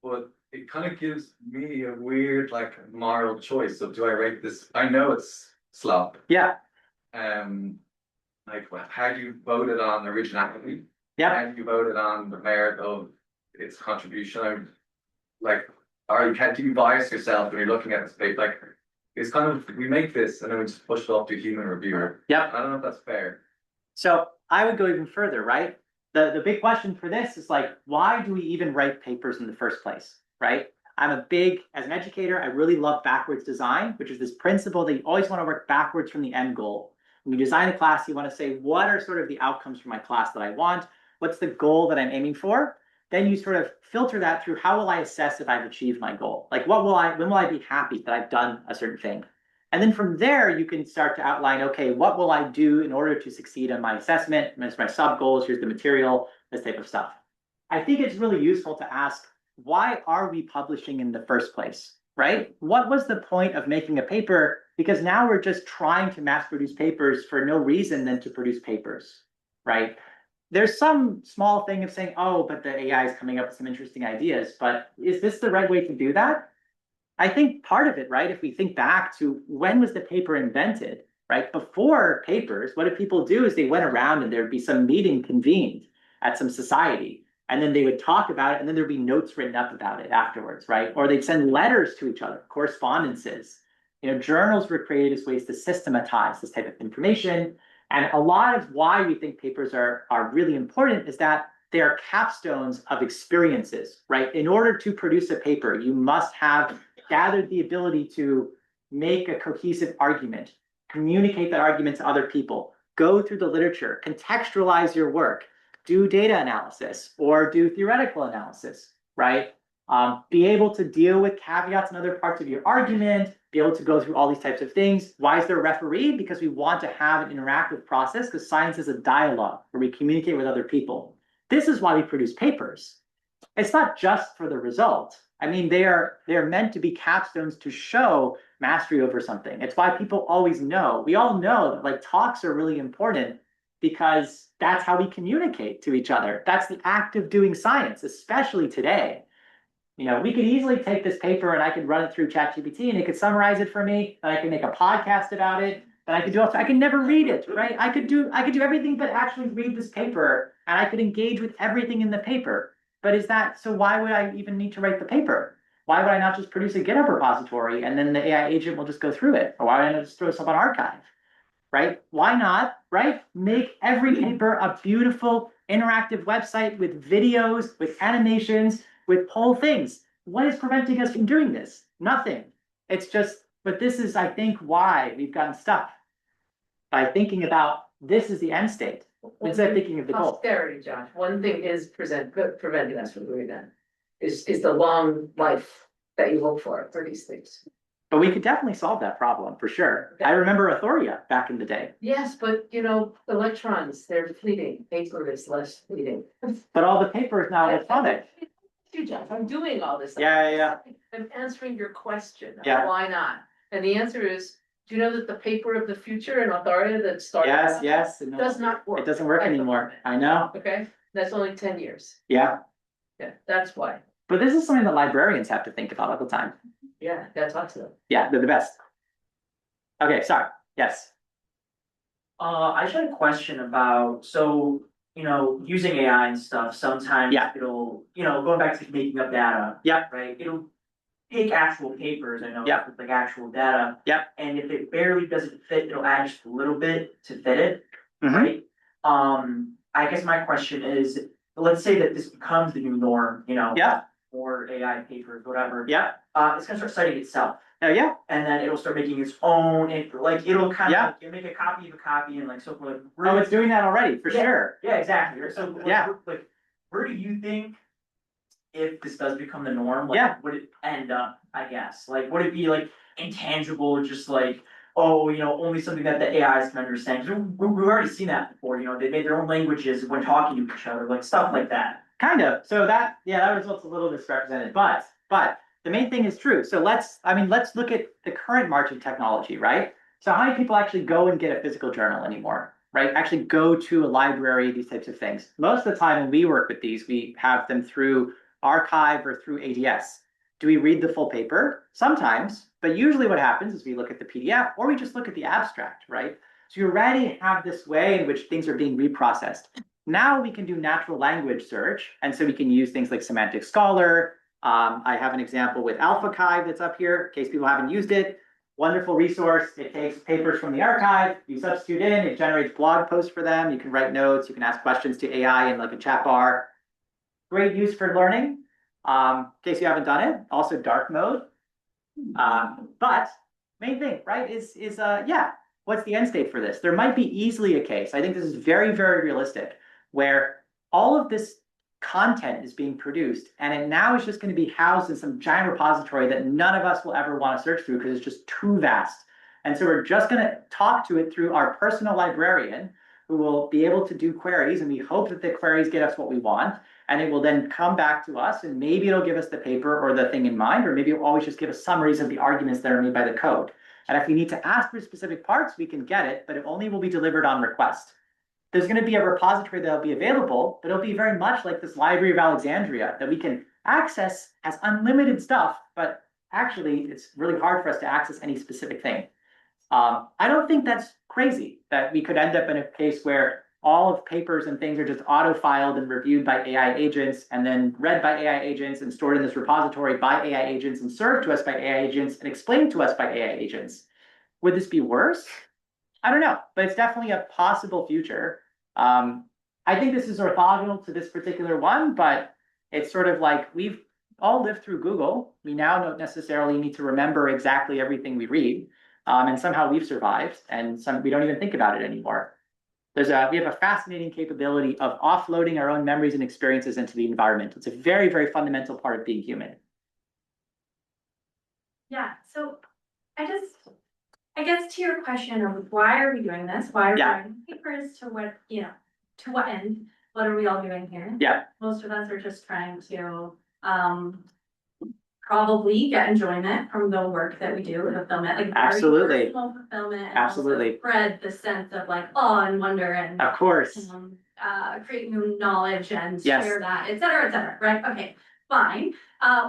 But it kind of gives me a weird like moral choice of do I rate this? I know it's slop. Like how do you vote it on originality? How do you vote it on the merit of its contribution? Like, do you bias yourself when you're looking at this paper? Like, it's kind of we make this and then we just push it off to a human reviewer. I don't know if that's fair. So I would go even further, right? The big question for this is like, why do we even write papers in the first place, right? As an educator, I really love backwards design, which is this principle that you always want to work backwards from the end goal. When you design a class, you want to say, what are sort of the outcomes for my class that I want? What's the goal that I'm aiming for? Then you sort of filter that through how will I assess if I've achieved my goal? Like when will I be happy that I've done a certain thing? And then from there, you can start to outline, okay, what will I do in order to succeed in my assessment? Here's my sub goals, here's the material, this type of stuff. I think it's really useful to ask, why are we publishing in the first place, right? What was the point of making a paper? Because now we're just trying to mass produce papers for no reason than to produce papers, right? There's some small thing of saying, oh, but the AI is coming up with some interesting ideas, but is this the right way to do that? I think part of it, right, if we think back to when was the paper invented, right? Before papers, what did people do is they went around and there'd be some meeting convened at some society, and then they would talk about it, and then there'd be notes written up about it afterwards, right? Or they'd send letters to each other, correspondences. Journals were created as ways to systematize this type of information. And a lot of why we think papers are really important is that they are capstones of experiences, right? In order to produce a paper, you must have gathered the ability to make a cohesive argument, communicate that argument to other people, go through the literature, contextualize your work, do data analysis or do theoretical analysis, right? Be able to deal with caveats and other parts of your argument, be able to go through all these types of things. Why is there a referee? Because we want to have an interactive process, because science is a dialogue where we communicate with other people. This is why we produce papers. It's not just for the result. I mean, they're meant to be capstones to show mastery over something. It's why people always know. We all know that like talks are really important because that's how we communicate to each other. That's the act of doing science, especially today. You know, we could easily take this paper and I could run it through ChatGPT and it could summarize it for me, and I could make a podcast about it. But I could do I could never read it, right? I could do everything but actually read this paper, and I could engage with everything in the paper. But is that so? Why would I even need to write the paper? Why would I not just produce a GitHub repository and then the AI agent will just go through it? Or why would I not just throw stuff on archive? Right? Why not? Right? Make every paper a beautiful interactive website with videos, with animations, with whole things. What is preventing us from doing this? Nothing. It's just, but this is, I think, why we've gotten stuck by thinking about this is the end state instead of thinking of the goal. Posterity, Josh, one thing is preventing us from doing that, is the long life that you hope for these things. But we could definitely solve that problem for sure. I remember Authority back in the day. Yes, but you know, electrons, they're fleeting, paper is less fleeting. But all the paper is now electronic. Josh, I'm doing all this. Yeah. I'm answering your question. Yeah. Why not? And the answer is, do you know that the paper of the future in Authority that started? Yes. Does not work. It doesn't work anymore. I know. Okay, that's only 10 years. Yeah. Yeah, that's why. But this is something that librarians have to think about all the time. Yeah, gotta talk to them. Yeah, they're the best. Okay, sorry. Yes. I just had a question about, so, you know, using AI and stuff, sometimes Yeah. it'll, you know, going back to making up data. Yep. Right, it'll take actual papers, I know, Yep. with like actual data. Yep. And if it barely doesn't fit, it'll add just a little bit to fit it, Mhm. right? I guess my question is, let's say that this becomes the new norm, you know. Yeah. Or AI papers, whatever. Yeah. It's gonna start citing itself. Oh yeah. And then it'll start making its own, like, it'll kind Yeah. of, like, make a copy of a copy and like, so like. Oh, it's doing that already, for Yeah. sure. Yeah, exactly, so, like, Yeah. like, where do you think, if this does become the norm, like, Yeah. would it end up, I guess, like, would it be like intangible, just like, oh, you know, only something that the AIs can understand? 'Cause we've already seen that before, you know, they made their own languages when talking to each other, like, stuff like that. Kind of. So that result's a little misrepresented, but the main thing is true. So let's look at the current march of technology, right? So how many people actually go and get a physical journal anymore, right? Actually go to a library, these types of things. Most of the time when we work with these, we have them through archive or through ADS. Do we read the full paper? Sometimes, but usually what happens is we look at the PDF or we just look at the abstract, right? So you already have this way in which things are being reprocessed. Now we can do natural language search, and so we can use things like Semantic Scholar. I have an example with AlphaKai that's up here, in case people haven't used it. Wonderful resource. It takes papers from the archive, you substitute in, it generates blog posts for them. You can write notes, you can ask questions to AI in like a chat bar. Great use for learning. In case you haven't done it, also dark mode. But main thing, right, is what's the end state for this? There might be easily a case, I think this is very, very realistic, where all of this content is being produced and it now is just going to be housed in some giant repository that none of us will ever want to search through because it's just too vast. And so we're just going to talk to it through our personal librarian who will be able to do queries, and we hope that the queries get us what we want, and it will then come back to us, and maybe it'll give us the paper or the thing in mind, or maybe it'll always just give us summaries of the arguments that are made by the code. And if we need to ask for specific parts, we can get it, but it only will be delivered on request. There's going to be a repository that'll be available, but it'll be very much like this Library of Alexandria that we can access as unlimited stuff, but actually it's really hard for us to access any specific thing. I don't think that's crazy that we could end up in a case where all of papers and things are just auto-filed and reviewed by AI agents and then read by AI agents and stored in this repository by AI agents and served to us by AI agents and explained to us by AI agents. Would this be worse? I don't know, but it's definitely a possible future. I think this is orthogonal to this particular one, but it's sort of like we've all lived through Google. We now don't necessarily need to remember exactly everything we read, and somehow we've survived, and we don't even think about it anymore. We have a fascinating capability of offloading our own memories and experiences into the environment. It's a very, very fundamental part of being human. Yeah, so I guess to your question of why are we doing this? Why are we writing papers? To what, to what end? What are we all doing here? Yeah. Most of us are just trying to probably get enjoyment from the work that we do, the fulfillment, like absolutely personal fulfillment, and absolutely also spread the sense of like awe and wonder and of course create new knowledge and share that, et cetera, right? Okay. fine.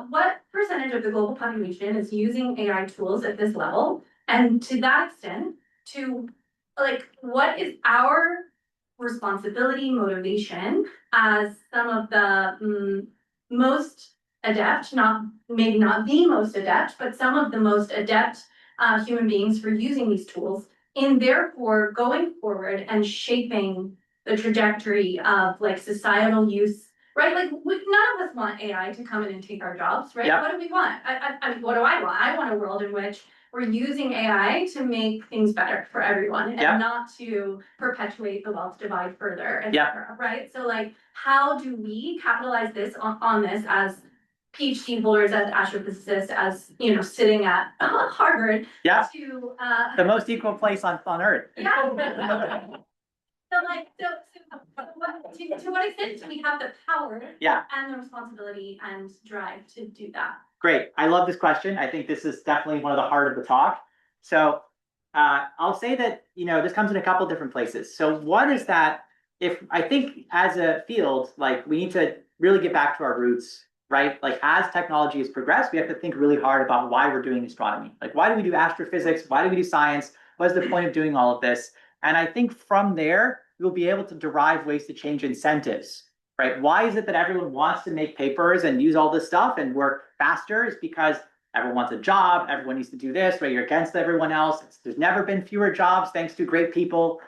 What percentage of the global population is using AI tools at this level? And to that extent, what is our responsibility, motivation as some of the most adept, maybe not the most adept, but some of the most adept human beings for using these tools, in therefore going forward and shaping the trajectory of like societal use, right? Like none of us want AI to come in and take our jobs, right? Yeah. What do we want? I mean, what do I want? I want a world in which we're using AI to make things better for everyone and Yeah. not to perpetuate the wealth divide further, et Yeah. cetera, right? So like, how do we capitalize this on this as PhD holders, as astrophysicists, as sitting at Harvard Yeah. to The most equal place on Earth. yeah. To what extent do we have the power Yeah. and the responsibility and drive to do that? Great. I love this question. I think this is definitely one of the heart of the talk. So I'll say that, this comes in a couple different places. So one is that if I think as a field, like we need to really get back to our roots, right? Like as technology has progressed, we have to think really hard about why we're doing astronomy. Like why do we do astrophysics? Why do we do science? What's the point of doing all of this? And I think from there, we'll be able to derive ways to change incentives, right? Why is it that everyone wants to make papers and use all this stuff and work faster? Is because everyone wants a job, everyone needs to do this, right? You're against everyone else. There's never been fewer jobs thanks to great people.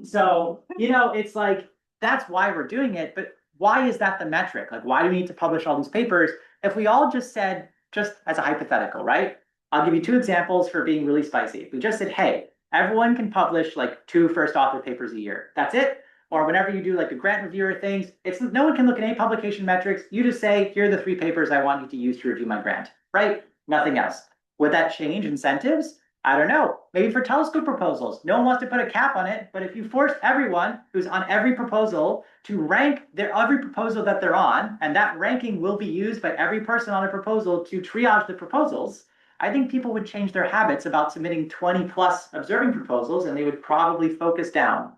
So, it's like, that's why we're doing it. But why is that the metric? Like, why do we need to publish all these papers? If we all just said, just as a hypothetical, right? I'll give you 2 examples for being really spicy. If we just said, hey, everyone can publish like 2 first author papers a year. That's it. Or whenever you do like a grant reviewer things, no one can look at any publication metrics. You just say, here are the 3 papers I want you to use to review my grant, right? Nothing else. Would that change incentives? I don't know. Maybe for telescope proposals, no one wants to put a cap on it, but if you force everyone who's on every proposal to rank every proposal that they're on, and that ranking will be used by every person on a proposal to triage the proposals, I think people would change their habits about submitting 20 plus observing proposals, and they would probably focus down.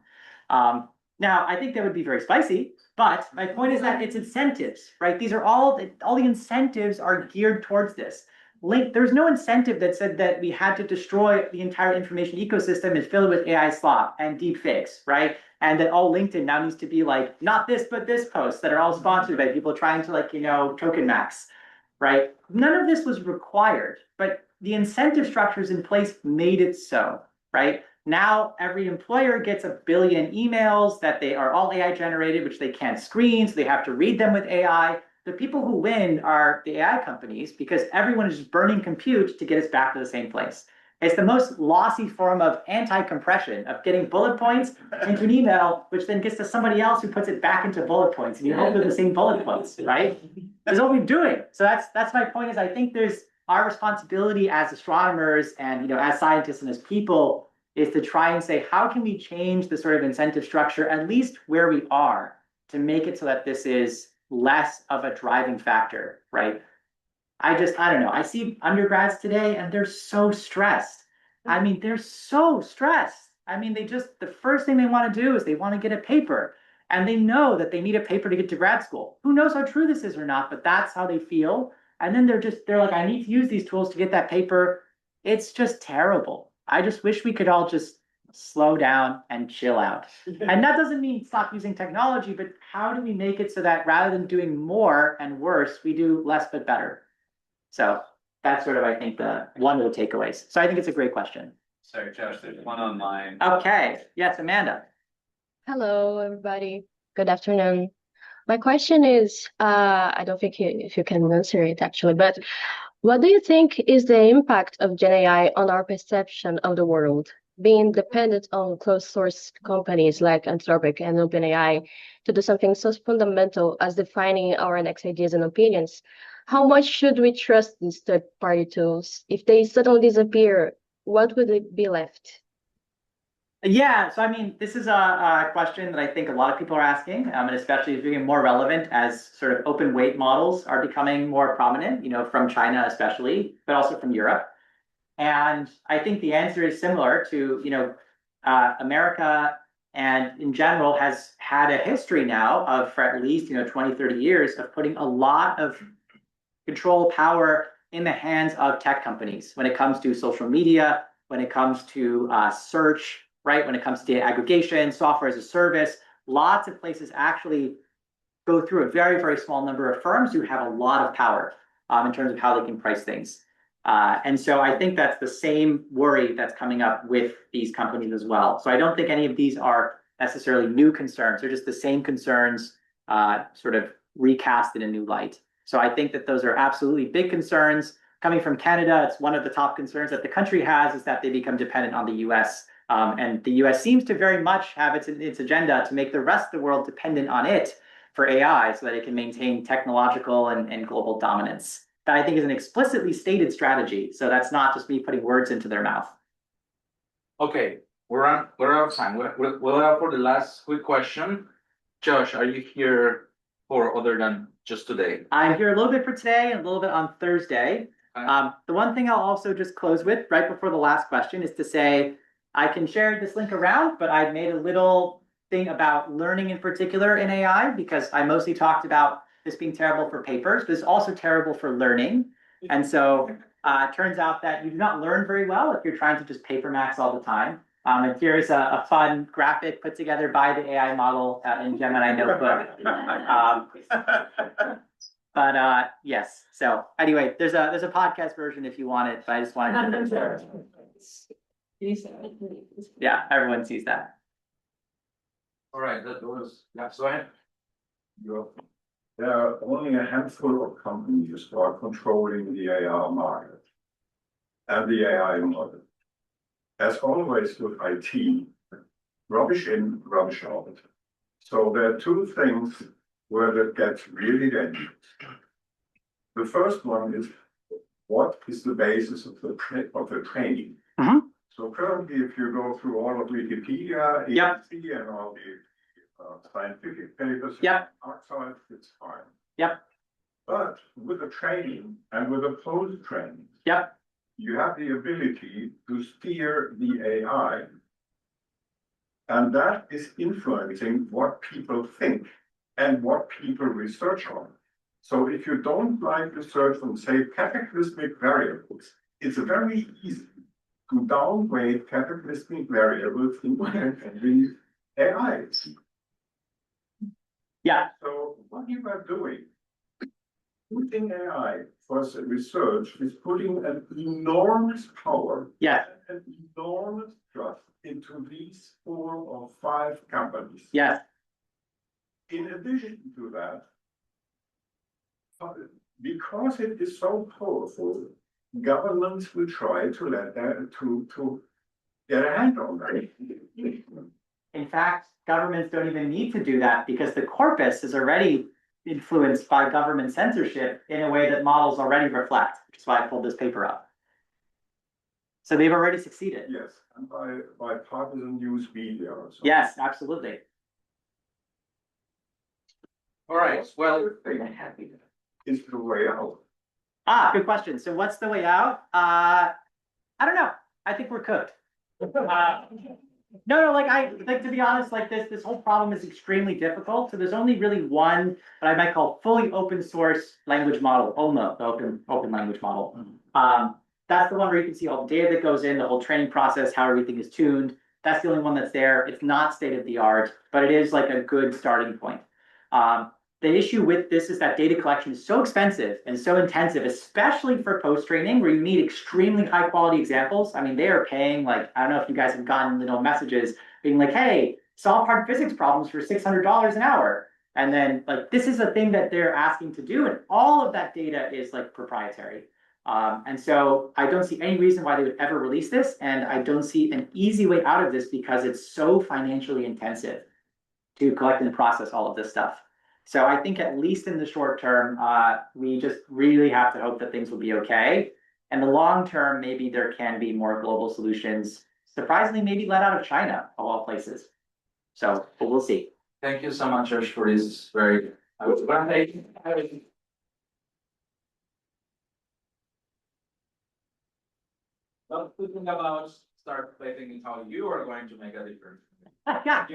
Now, I think that would be very spicy, but my point is that it's incentives, right? These are all the incentives are geared towards this. There's no incentive that said that we had to destroy the entire information ecosystem and fill it with AI slop and deep fakes, right? And that all LinkedIn now needs to be like, not this, but this posts that are all sponsored by people trying to token max, right? None of this was required, but the incentive structures in place made it so, right? Now every employer gets 1 billion emails that they are all AI generated, which they can't screen, so they have to read them with AI. The people who win are the AI companies because everyone is just burning compute to get us back to the same place. It's the most lossy form of anti-compression, of getting bullet points into an email, which then gets to somebody else who puts it back into bullet points, and you hope they're the same bullet points, right? That's what we're doing. So that's my point. Is I think there's our responsibility as astronomers and as scientists and as people is to try and say, how can we change the sort of incentive structure, at least where we are, to make it so that this is less of a driving factor, right? I don't know. I see undergrads today and they're so stressed. I mean, they're so stressed. I mean, the first thing they want to do is they want to get a paper, and they know that they need a paper to get to grad school. Who knows how true this is or not, but that's how they feel. And then they're like, I need to use these tools to get that paper. It's just terrible. I just wish we could all just slow down and chill out. And that doesn't mean stop using technology, but how do we make it so that rather than doing more and worse, we do less but better? So that's sort of, I think, one of the takeaways. So I think it's a great question. Sorry, Josh, there's one online. Okay. Yes, Amanda. Hello, everybody. Good afternoon. My question is, I don't think if you can answer it actually, but what do you think is the impact of Gen AI on our perception of the world? Being dependent on closed source companies like Anthropic and OpenAI to do something so fundamental as defining our next ideas and opinions, how much should we trust these third-party tools? If they suddenly disappear, what would it be left? Yeah, so I mean, this is a question that I think a lot of people are asking, and especially is becoming more relevant as sort of open weight models are becoming more prominent, from China especially, but also from Europe. And I think the answer is similar to, America and in general has had a history now of, for at least 20, 30 years, of putting a lot of control power in the hands of tech companies when it comes to social media, when it comes to search, right? When it comes to data aggregation, software as a service, lots of places actually go through a very, very small number of firms who have a lot of power in terms of how they can price things. And so I think that's the same worry that's coming up with these companies as well. So I don't think any of these are necessarily new concerns. They're just the same concerns sort of recast in a new light. So I think that those are absolutely big concerns. Coming from Canada, it's one of the top concerns that the country has is that they become dependent on the US. And the US seems to very much have its agenda to make the rest of the world dependent on it for AI so that it can maintain technological and global dominance. That I think is an explicitly stated strategy. So that's not just me putting words into their mouth. Okay, we're out of time. We'll have for the last quick question. Josh, are you here for other than just today? I'm here a little bit for today and a little bit on Thursday. Okay. The one thing I'll also just close with right before the last question is to say, I can share this link around, but I've made a little thing about learning in particular in AI because I mostly talked about this being terrible for papers, but it's also terrible for learning. And so it turns out that you do not learn very well if you're trying to just paper max all the time. And here's a fun graphic put together by the AI model in Gemini Notebook. But yes, so anyway, there's a podcast version if you want it, but I just wanted to share. Yeah, everyone sees that. All right, that was, yeah, go ahead. There are only a handful of companies who are controlling the AI market and the AI model. As always with IT, rubbish in, rubbish out. So there are two things where that gets really dangerous. The first one is, what is the basis of the training? So currently, if you go through all of Wikipedia, ESC, and all the scientific papers, archives, it's fine. But with the training and with the post-training, you have the ability to steer the AI, and that is influencing what people think and what people research on. So if you don't like research on, say, cataclysmic variables, it's very easy to downgrade cataclysmic variables in these AIs. So what you are doing, putting AI for research is putting an enormous power and an enormous trust into these 4 or 5 companies. In addition to that, because it is so powerful, governments will try to to get a hand on that. In fact, governments don't even need to do that because the corpus is already influenced by government censorship in a way that models already reflect, which is why I pulled this paper up. So they've already succeeded. Yes, and by partisan news media also. Yes, absolutely. All right, well, is the way out. Good question. So what's the way out? I don't know. I think we're cooked. No, like to be honest, like this whole problem is extremely difficult. So there's only really one that I might call fully open source language model, OLMA, the open language model. That's the one where you can see all the data that goes in, the whole training process, how everything is tuned. That's the only one that's there. It's not state of the art, but it is like a good starting point. The issue with this is that data collection is so expensive and so intensive, especially for post-training where you need extremely high quality examples. I mean, they are paying like, I don't know if you guys have gotten little messages being like, hey, solve hard physics problems for $600 an hour. And then like, this is a thing that they're asking to do. And all of that data is like proprietary. And so I don't see any reason why they would ever release this. And I don't see an easy way out of this because it's so financially intensive to collect and process all of this stuff. So I think at least in the short term, we just really have to hope that things will be okay. And the long term, maybe there can be more global solutions, surprisingly, maybe let out of China, of all places. So, but we'll see. Thank you so much, Josh, for this very. Well, thinking about start thinking how you are going to make a difference. Yeah.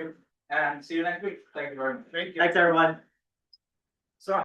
And see you next week. Thank you very much. Thanks, everyone.